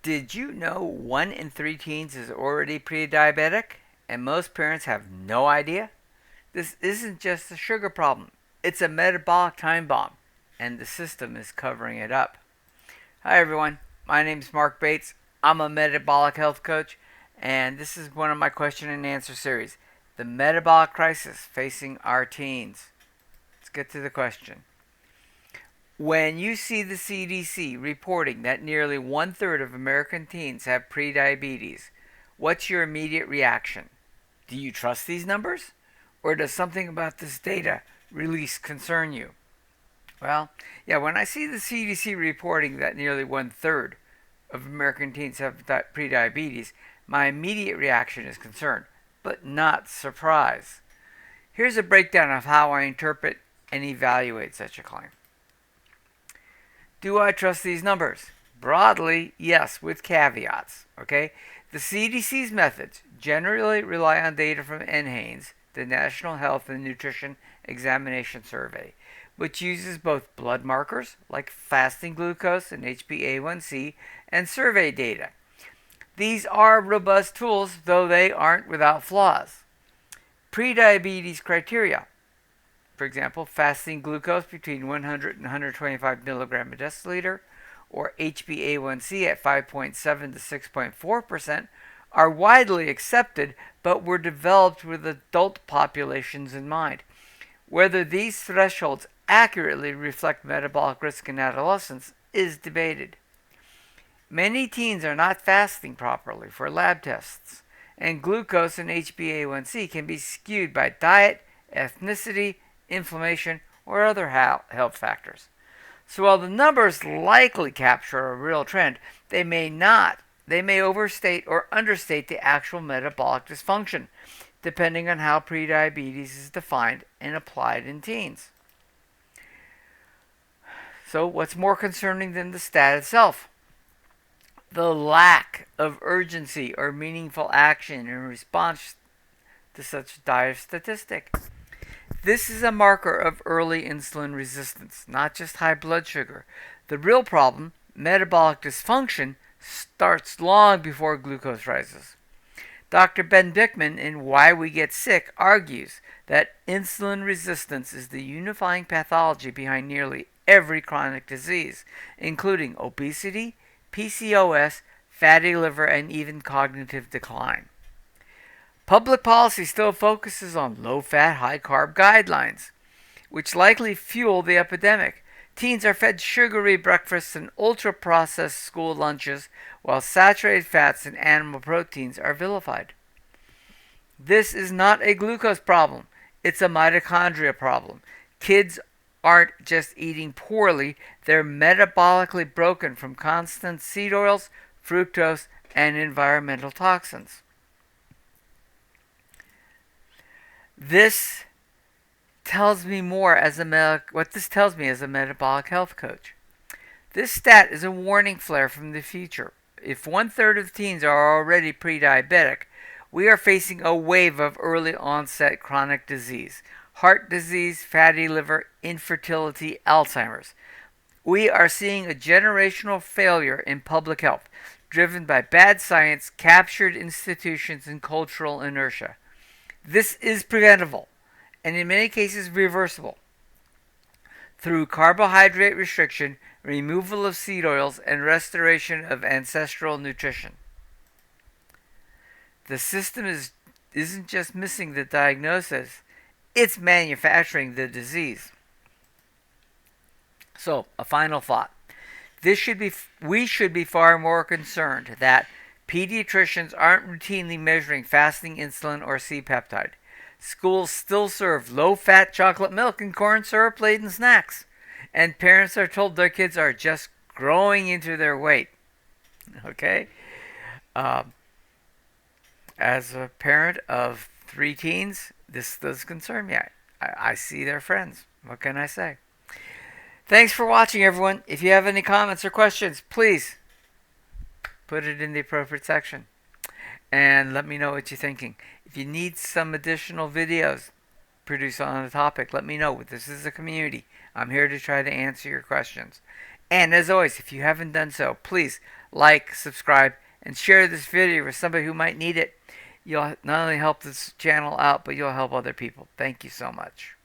Did you know 1 in 3 teens is already pre-diabetic and most parents have no idea? This isn't just a sugar problem, it's a metabolic time bomb, and the system is covering it up. Hi everyone, my name is Marc Bates. I'm a metabolic health coach, and this is one of my question and answer series, the metabolic crisis facing our teens. Let's get to the question. When you see the CDC reporting that nearly 1/3 of American teens have prediabetes, what's your immediate reaction? Do you trust these numbers? Or does something about this data release concern you? Well, yeah, when I see the CDC reporting that nearly 1/3 of American teens have prediabetes, my immediate reaction is concern, but not surprise. Here's a breakdown of how I interpret and evaluate such a claim. Do I trust these numbers? Broadly, yes, with caveats. Okay? The CDC's methods generally rely on data from NHANES, the National Health and Nutrition Examination Survey, which uses both blood markers like fasting glucose and HbA1c and survey data. These are robust tools, though they aren't without flaws. Prediabetes criteria, for example, fasting glucose between 100 and 125 milligram per deciliter, or HbA1c at 5.7 to 6.4%, are widely accepted but were developed with adult populations in mind. Whether these thresholds accurately reflect metabolic risk in adolescents is debated. Many teens are not fasting properly for lab tests, and glucose and HbA1c can be skewed by diet, ethnicity, inflammation, or other health factors. So while the numbers likely capture a real trend, they may not. They may overstate or understate the actual metabolic dysfunction, depending on how prediabetes is defined and applied in teens. So what's more concerning than the stat itself? The lack of urgency or meaningful action in response to such dire statistic. This is a marker of early insulin resistance, not just high blood sugar. The real problem, metabolic dysfunction, starts long before glucose rises. Dr. Ben Bikman in Why We Get Sick argues that insulin resistance is the unifying pathology behind nearly every chronic disease, including obesity, PCOS, fatty liver, and even cognitive decline. Public policy still focuses on low-fat, high-carb guidelines, which likely fuel the epidemic. Teens are fed sugary breakfasts and ultra-processed school lunches, while saturated fats and animal proteins are vilified. This is not a glucose problem. It's a mitochondria problem. Kids aren't just eating poorly, they're metabolically broken from constant seed oils, fructose, and environmental toxins. This tells me more as what this tells me as a metabolic health coach. This stat is a warning flare from the future. If 1/3 of teens are already pre-diabetic, we are facing a wave of early onset chronic disease, heart disease, fatty liver, infertility, Alzheimer's. We are seeing a generational failure in public health, driven by bad science, captured institutions, and cultural inertia. This is preventable, and in many cases reversible, through carbohydrate restriction, removal of seed oils, and restoration of ancestral nutrition. The system isn't just missing the diagnosis, it's manufacturing the disease. So, a final thought. We should be far more concerned that pediatricians aren't routinely measuring fasting insulin or C-peptide. Schools still serve low-fat chocolate milk and corn syrup-laden snacks, and parents are told their kids are just growing into their weight. Okay? As a parent of 3 teens, this does concern me. I see their friends. What can I say? Thanks for watching, everyone. If you have any comments or questions, please put it in the appropriate section and let me know what you're thinking. If you need some additional videos produced on the topic, let me know. This is a community. I'm here to try to answer your questions. And as always, if you haven't done so, please like, subscribe, and share this video with somebody who might need it. You'll not only help this channel out, but you'll help other people. Thank you so much.